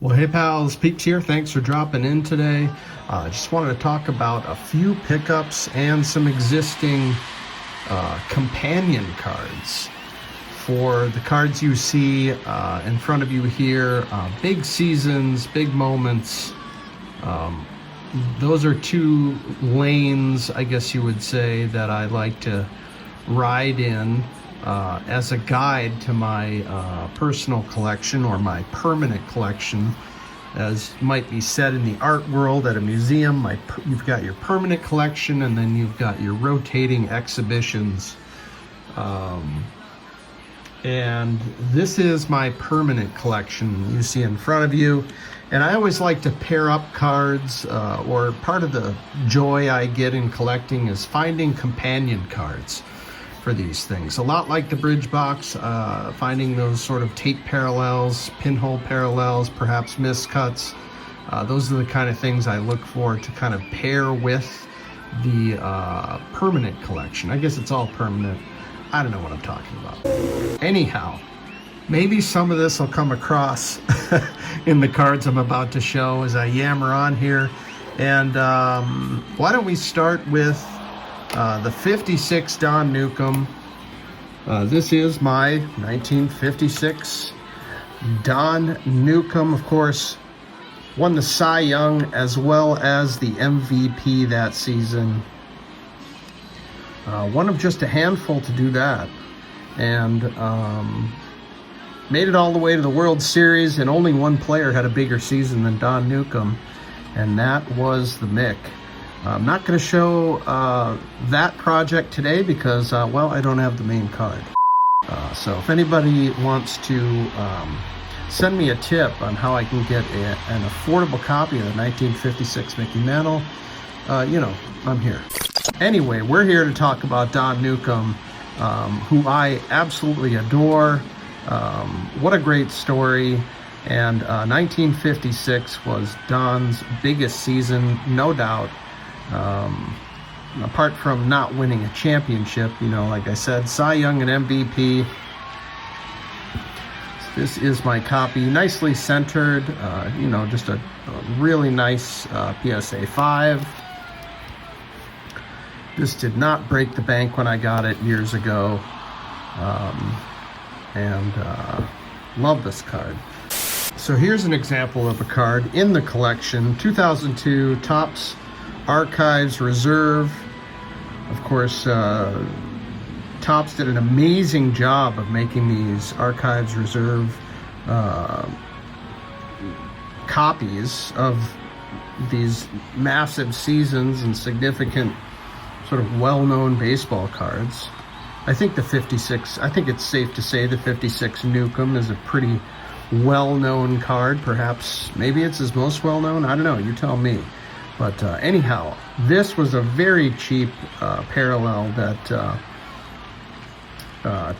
Well, hey pals, Peaks here. Thanks for dropping in today. Just wanted to talk about a few pickups and some existing companion cards. For the cards you see in front of you here, big seasons, big moments. Those are two lanes, I guess you would say, that I like to ride in as a guide to my personal collection, or my permanent collection, as might be said in the art world at a museum. You've got your permanent collection, and then you've got your rotating exhibitions. And this is my permanent collection you see in front of you. And I always like to pair up cards, or part of the joy I get in collecting is finding companion cards for these things. A lot like the bridge box, finding those sort of tape parallels, pinhole parallels, perhaps miscuts. Those are the kind of things I look for to kind of pair with the permanent collection. I guess it's all permanent. I don't know what I'm talking about. Anyhow, maybe some of this will come across in the cards I'm about to show as I yammer on here. And why don't we start with the 56 Don Newcomb. This is my 1956 Don Newcomb. Of course, won the Cy Young as well as the MVP that season. One of just a handful to do that. And made it all the way to the World Series, and only one player had a bigger season than Don Newcomb, and that was the Mick. I'm not going to show that project today because, well, I don't have the main card. So if anybody wants to send me a tip on how I can get an affordable copy of the 1956 Mickey Mantle, you know, I'm here. Anyway, we're here to talk about Don Newcomb, who I absolutely adore. What a great story. And 1956 was Don's biggest season, no doubt. Apart from not winning a championship, you know, like I said, Cy Young and MVP. This is my copy, nicely centered, you know, just a really nice PSA 5. This did not break the bank when I got it years ago, and love this card. So here's an example of a card in the collection, 2002 Topps Archives Reserve. Of course, Topps did an amazing job of making these Archives Reserve copies of these massive seasons and significant sort of well-known baseball cards. I think it's safe to say the 56 Newcomb is a pretty well-known card. Perhaps, maybe it's his most well-known. I don't know, you tell me. But anyhow, this was a very cheap parallel that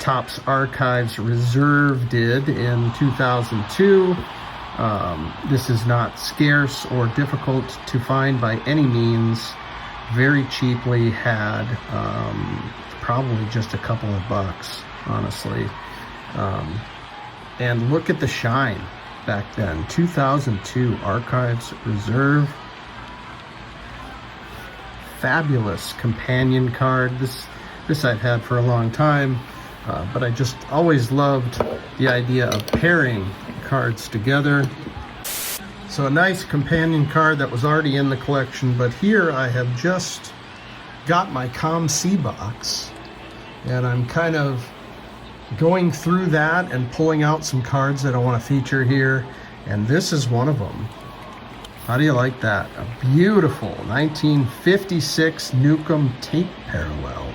Topps Archives Reserve did in 2002. This is not scarce or difficult to find by any means. Very cheaply, had probably just a couple of bucks, honestly. And look at the shine back then. 2002 Archives Reserve. Fabulous companion card. This I've had for a long time, but I just always loved the idea of pairing cards together. So a nice companion card that was already in the collection, but here I have just got my Com-C box, and I'm kind of going through that and pulling out some cards that I want to feature here, and this is one of them. How do you like that? A beautiful 1956 Newcomb tape parallel.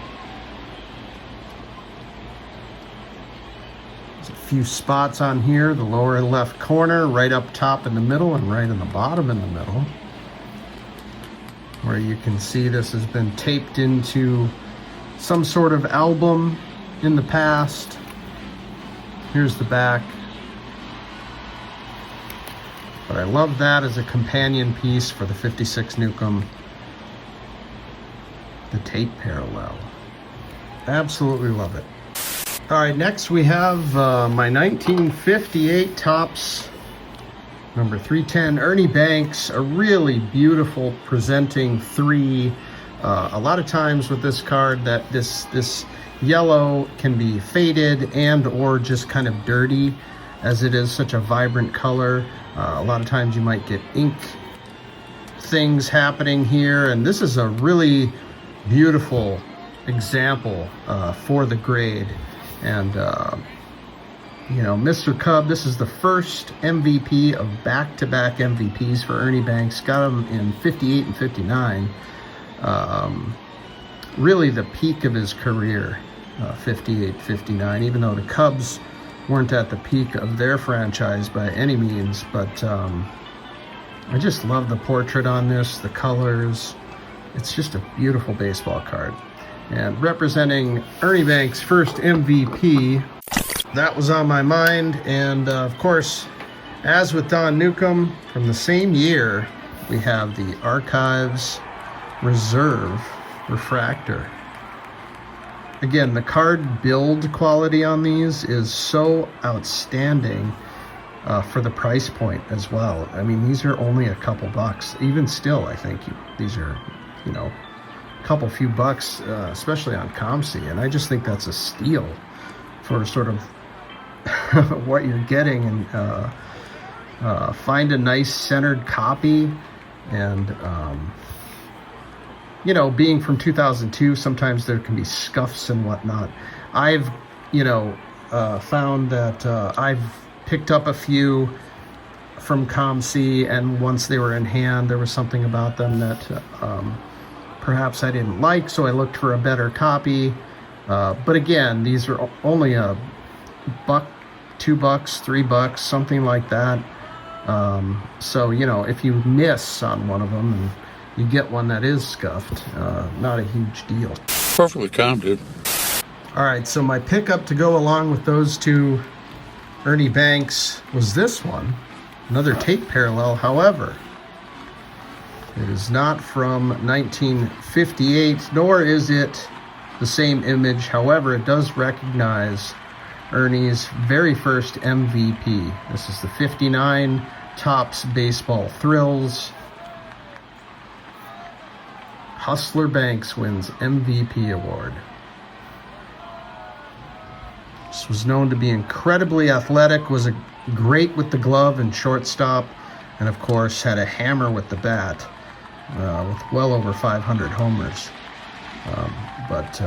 There's a few spots on here, the lower left corner, right up top in the middle, and right in the bottom in the middle, where you can see this has been taped into some sort of album in the past. Here's the back. But I love that as a companion piece for the 56 Newcomb. The tape parallel. Absolutely love it. All right, next we have my 1958 Topps Number 310, Ernie Banks, a really beautiful presenting 3. A lot of times with this card, that this yellow can be faded and or just kind of dirty, as it is such a vibrant color. A lot of times you might get ink things happening here, and this is a really beautiful example for the grade. And you know, Mr. Cub, this is the first MVP of back-to-back MVPs for Ernie Banks. Got him in 58 and 59. Really the peak of his career, 58, 59, even though the Cubs weren't at the peak of their franchise by any means. But I just love the portrait on this, the colors. It's just a beautiful baseball card. And representing Ernie Banks' first MVP, that was on my mind. And of course, as with Don Newcomb, from the same year, we have the Archives Reserve Refractor. Again, the card build quality on these is so outstanding for the price point as well. I mean, these are only a couple bucks. Even still, I think these are, you know, a few bucks, especially on ComC. And I just think that's a steal for sort of what you're getting. And find a nice centered copy. And you know, being from 2002, sometimes there can be scuffs and whatnot. I've, you know, found that I've picked up a few from ComC, and once they were in hand, there was something about them that perhaps I didn't like, so I looked for a better copy. But again, these are only a buck, $2, $3, something like that. So, you know, if you miss on one of them and you get one that is scuffed, not a huge deal. Perfectly calm, dude. All right, so my pickup to go along with those two Ernie Banks was this one, another tape parallel. However, it is not from 1958, nor is it the same image. However, it does recognize Ernie's very first MVP. This is the 59 Topps Baseball Thrills. Hustler Banks wins MVP award. This was known to be incredibly athletic, was great with the glove and shortstop, and of course had a hammer with the bat, with well over 500 homers. But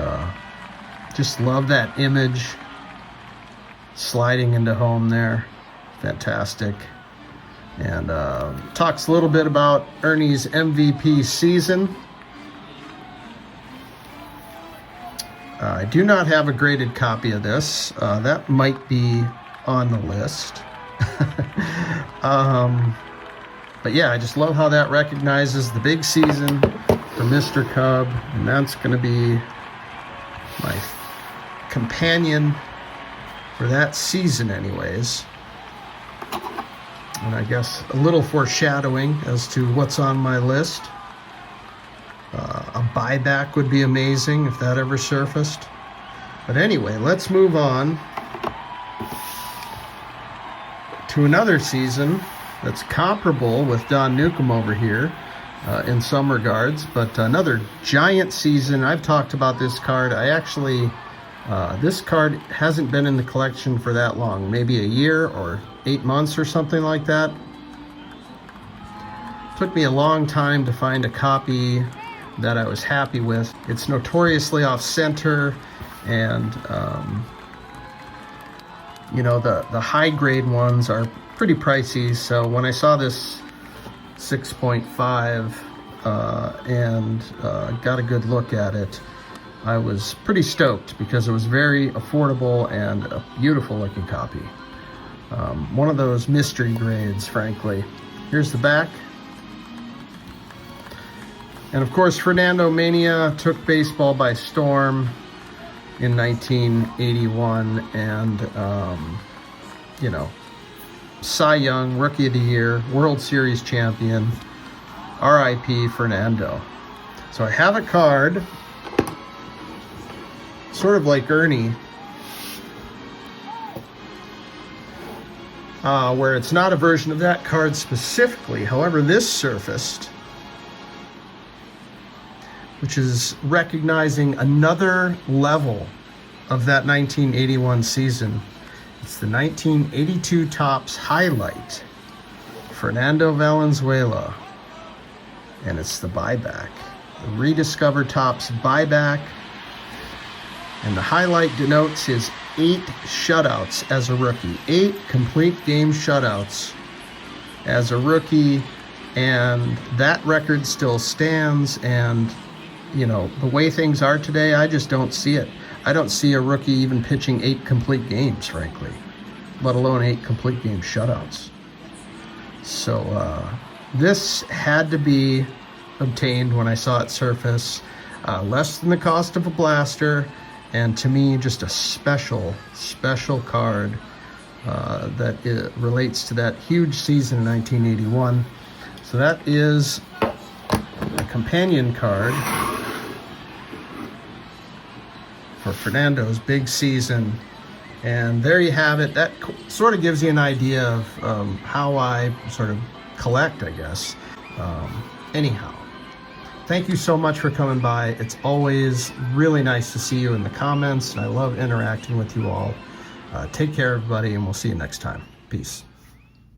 just love that image, sliding into home there, fantastic. And talks a little bit about Ernie's MVP season. I do not have a graded copy of this. That might be on the list. But yeah, I just love how that recognizes the big season for Mr. Cub, and that's going to be my companion for that season anyways. And I guess a little foreshadowing as to what's on my list. A buyback would be amazing if that ever surfaced. But anyway, let's move on to another season that's comparable with Don Newcomb over here in some regards, but another giant season. I've talked about this card. I actually, this card hasn't been in the collection for that long, maybe a year or 8 months or something like that. Took me a long time to find a copy that I was happy with. It's notoriously off center, and you know, the high grade ones are pretty pricey. So when I saw this 6.5 and got a good look at it, I was pretty stoked because it was very affordable and a beautiful looking copy. One of those mystery grades, frankly. Here's the back. And of course, Fernando Mania took baseball by storm in 1981, and you know, Cy Young, Rookie of the Year, World Series champion, R.I.P. Fernando. So I have a card, sort of like Ernie. where it's not a version of that card specifically. However, this surfaced, which is recognizing another level of that 1981 season. It's the 1982 Topps highlight, Fernando Valenzuela, and it's the buyback, the rediscovered Topps buyback, and the highlight denotes his 8 shutouts as a rookie, 8 complete game shutouts as a rookie, and that record still stands. And you know, the way things are today, I just don't see it. I don't see a rookie even pitching 8 complete games, frankly, let alone 8 complete game shutouts. So this had to be obtained when I saw it surface. Less than the cost of a blaster, and to me, just a special card that relates to that huge season in 1981. So that is a companion card for Fernando's big season. And there you have it. That sort of gives you an idea of how I sort of collect, I guess. Anyhow, thank you so much for coming by. It's always really nice to see you in the comments, and I love interacting with you all. Take care, everybody, and we'll see you next time. Peace.